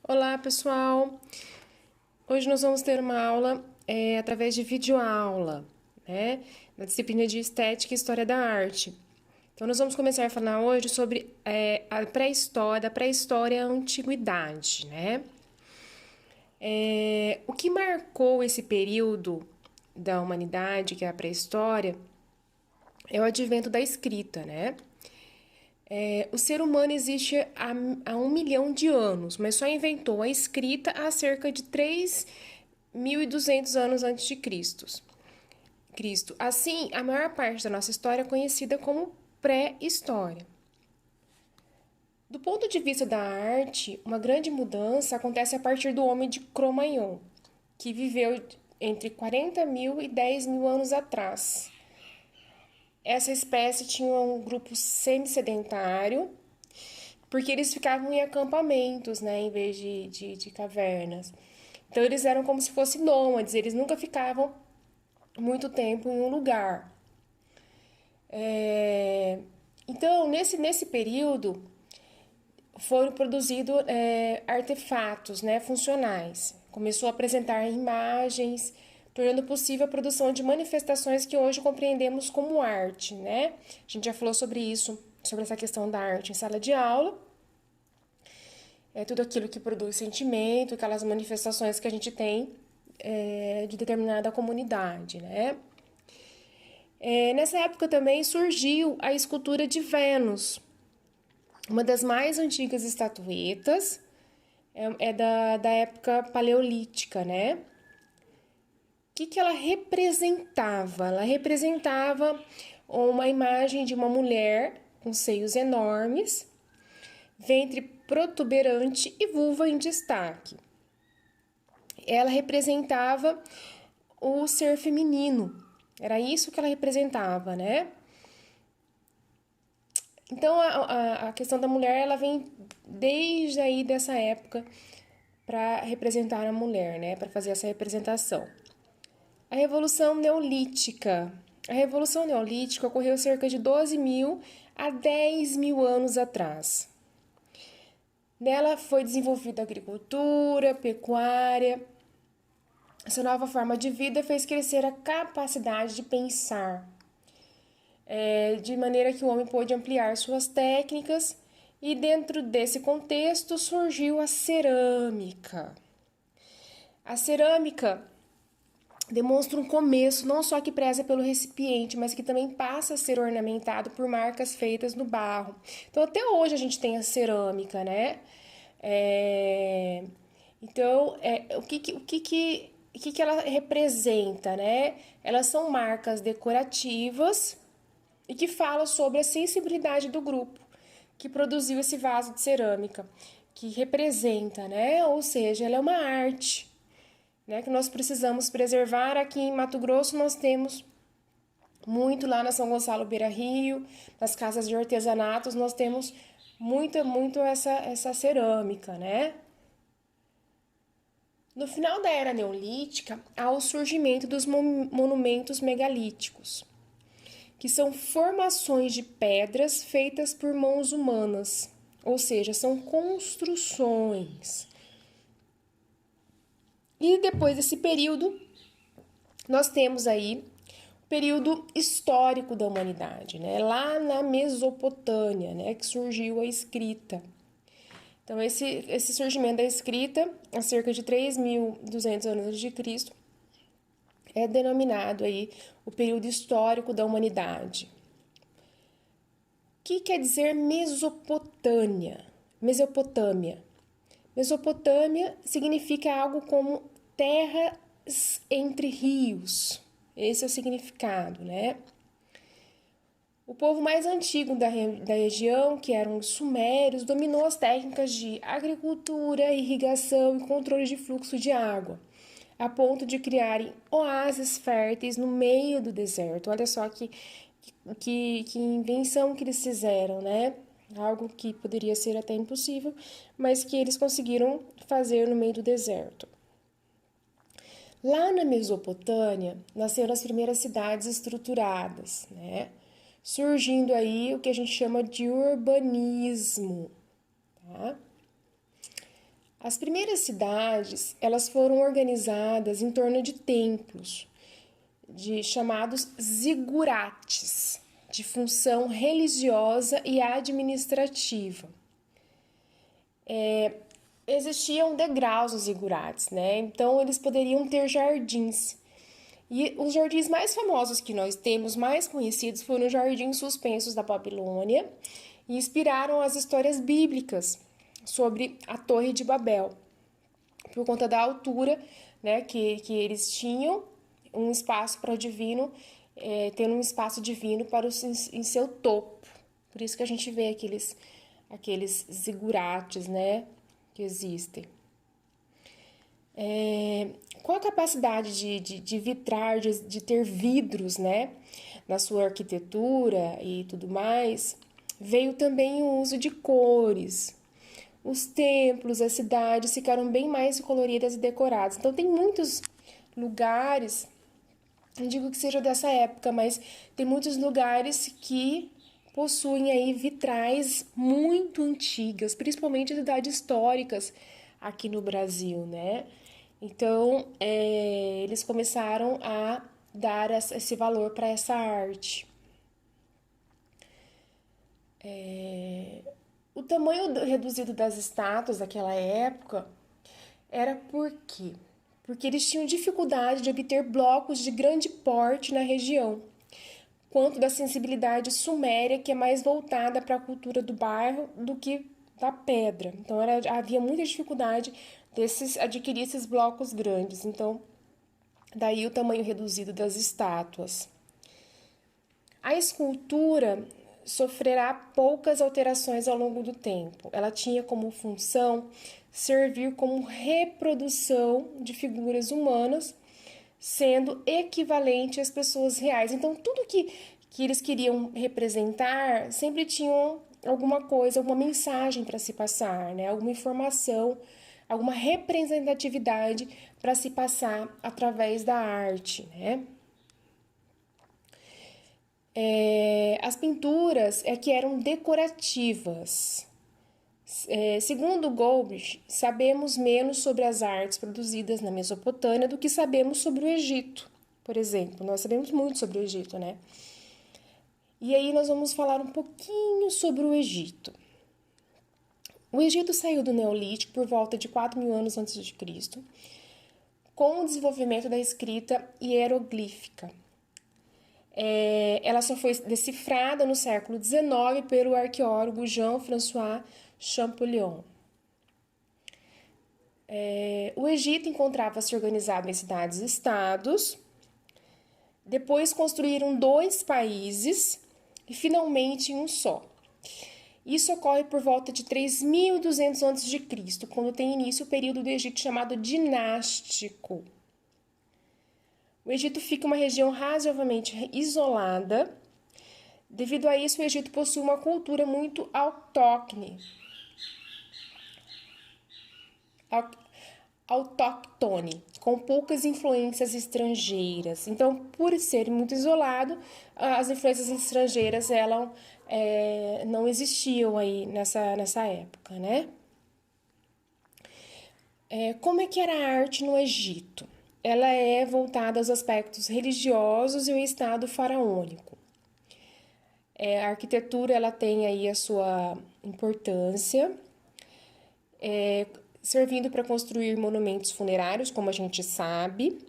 Olá, pessoal! Hoje nós vamos ter uma aula através de videoaula, né? Na disciplina de Estética e História da Arte. Então, nós vamos começar a falar hoje sobre a pré-história, da pré-história à antiguidade, né? O que marcou esse período da humanidade, que é a pré-história, é o advento da escrita, né? O ser humano existe há 1 milhão de anos, mas só inventou a escrita há cerca de 3.200 anos antes de Cristo. Assim, a maior parte da nossa história é conhecida como pré-história. Do ponto de vista da arte, uma grande mudança acontece a partir do homem de Cro-Magnon, que viveu entre 40 mil e 10 mil anos atrás. Essa espécie tinha um grupo semi-sedentário, porque eles ficavam em acampamentos, né, em vez de cavernas. Então eles eram como se fossem nômades, eles nunca ficavam muito tempo em um lugar. Então, nesse período, foram produzidos artefatos, né, funcionais. Começou a apresentar imagens, tornando possível a produção de manifestações que hoje compreendemos como arte, né? A gente já falou sobre isso, sobre essa questão da arte em sala de aula. É tudo aquilo que produz sentimento, aquelas manifestações que a gente tem de determinada comunidade, né? Nessa época também surgiu a escultura de Vênus, uma das mais antigas estatuetas, da época paleolítica, né? O que ela representava? Ela representava uma imagem de uma mulher com seios enormes, ventre protuberante e vulva em destaque. Ela representava o ser feminino. Era isso que ela representava, né? Então, a questão da mulher, ela vem desde aí dessa época para representar a mulher, né? Para fazer essa representação. A Revolução Neolítica. A Revolução Neolítica ocorreu cerca de 12 mil a 10 mil anos atrás. Nela foi desenvolvida a agricultura, pecuária. Essa nova forma de vida fez crescer a capacidade de pensar, de maneira que o homem pôde ampliar suas técnicas, e dentro desse contexto surgiu a cerâmica. A cerâmica demonstra um começo não só que preza pelo recipiente, mas que também passa a ser ornamentado por marcas feitas no barro. Então, até hoje a gente tem a cerâmica, né? Então, o que ela representa, né? Elas são marcas decorativas e que falam sobre a sensibilidade do grupo que produziu esse vaso de cerâmica, que representa, né? Ou seja, ela é uma arte, né, que nós precisamos preservar. Aqui em Mato Grosso nós temos muito, lá na São Gonçalo Beira Rio, nas casas de artesanatos, nós temos muito essa cerâmica, né? No final da Era Neolítica, há o surgimento dos monumentos megalíticos, que são formações de pedras feitas por mãos humanas, ou seja, são construções. E depois desse período, nós temos aí o período histórico da humanidade, né? Lá na Mesopotâmia, né, que surgiu a escrita. Então, esse surgimento da escrita, há cerca de 3.200 anos antes de Cristo, é denominado aí o período histórico da humanidade. O que quer dizer Mesopotâmia? Mesopotâmia significa algo como terras entre rios. Esse é o significado, né? O povo mais antigo da região, que eram os sumérios, dominou as técnicas de agricultura, irrigação e controle de fluxo de água, a ponto de criarem oásis férteis no meio do deserto. Olha só que invenção que eles fizeram, né? Algo que poderia ser até impossível, mas que eles conseguiram fazer no meio do deserto. Lá na Mesopotâmia, nasceram as primeiras cidades estruturadas, né? Surgindo aí o que a gente chama de urbanismo, tá? As primeiras cidades, elas foram organizadas em torno de templos, de chamados zigurates, de função religiosa e administrativa. Existiam degraus nos zigurates, né? Então eles poderiam ter jardins. E os jardins mais famosos que nós temos, mais conhecidos, foram os jardins suspensos da Babilônia e inspiraram as histórias bíblicas sobre a Torre de Babel, por conta da altura, né, que eles tinham um espaço para o divino, tendo um espaço divino para em seu topo. Por isso que a gente vê aqueles zigurates, né, que existem. Com a capacidade de vitrar, de ter vidros, né, na sua arquitetura e tudo mais, veio também o uso de cores. Os templos, as cidades ficaram bem mais coloridas e decoradas. Então, tem muitos lugares, não digo que seja dessa época, mas tem muitos lugares que possuem aí vitrais muito antigas, principalmente cidades históricas aqui no Brasil, né? Então, eles começaram a dar esse valor para essa arte. O tamanho reduzido das estátuas daquela época era por quê? Porque eles tinham dificuldade de obter blocos de grande porte na região, quanto da sensibilidade suméria, que é mais voltada para a cultura do barro do que da pedra. Então havia muita dificuldade desses adquirir esses blocos grandes. Então, daí o tamanho reduzido das estátuas. A escultura sofrerá poucas alterações ao longo do tempo. Ela tinha como função servir como reprodução de figuras humanas, sendo equivalente às pessoas reais. Então, tudo que eles queriam representar sempre tinham alguma coisa, alguma mensagem para se passar, né? Alguma informação, alguma representatividade para se passar através da arte, né? As pinturas que eram decorativas. Segundo Golbich, sabemos menos sobre as artes produzidas na Mesopotâmia do que sabemos sobre o Egito, por exemplo. Nós sabemos muito sobre o Egito, né? E aí nós vamos falar um pouquinho sobre o Egito. O Egito saiu do Neolítico por volta de 4.000 anos antes de Cristo, com o desenvolvimento da escrita hieroglífica. Ela só foi decifrada no século XIX pelo arqueólogo Jean-François Champollion. O Egito encontrava-se organizado em cidades-estados, depois construíram 2 países e finalmente em um só. Isso ocorre por volta de 3.200 a.C., quando tem início o período do Egito chamado dinástico. O Egito fica uma região razoavelmente isolada. Devido a isso, o Egito possui uma cultura muito autóctone, com poucas influências estrangeiras. Então, por ser muito isolado, as influências estrangeiras não existiam aí nessa época, né? Como é que era a arte no Egito? Ela é voltada aos aspectos religiosos e o estado faraônico. A arquitetura ela tem aí a sua importância, servindo para construir monumentos funerários, como a gente sabe,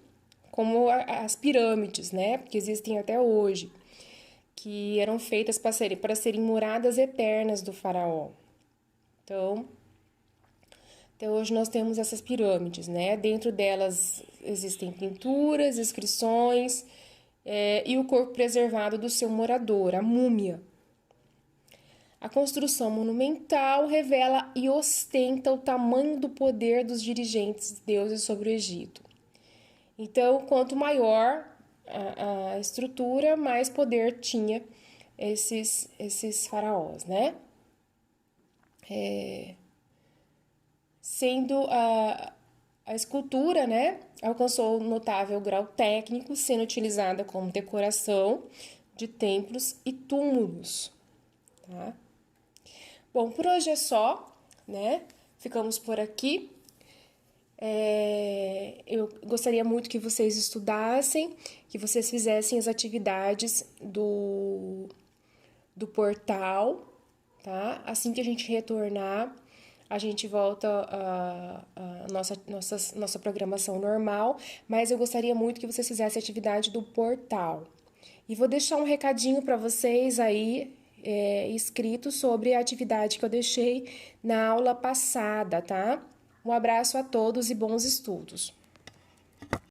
como as pirâmides, né, que existem até hoje, que eram feitas para serem moradas eternas do faraó. Então, até hoje nós temos essas pirâmides, né? Dentro delas existem pinturas, inscrições e o corpo preservado do seu morador, a múmia. A construção monumental revela e ostenta o tamanho do poder dos dirigentes deuses sobre o Egito. Então, quanto maior a estrutura, mais poder tinha esses faraós, né? Sendo a escultura, né, alcançou um notável grau técnico, sendo utilizada como decoração de templos e túmulos, tá? Bom, por hoje é só, né? Ficamos por aqui. Eu gostaria muito que vocês estudassem, que vocês fizessem as atividades do portal, tá? Assim que a gente retornar, a gente volta à nossa programação normal, mas eu gostaria muito que vocês fizessem a atividade do portal. E vou deixar um recadinho para vocês aí, escrito sobre a atividade que eu deixei na aula passada, tá? Um abraço a todos e bons estudos.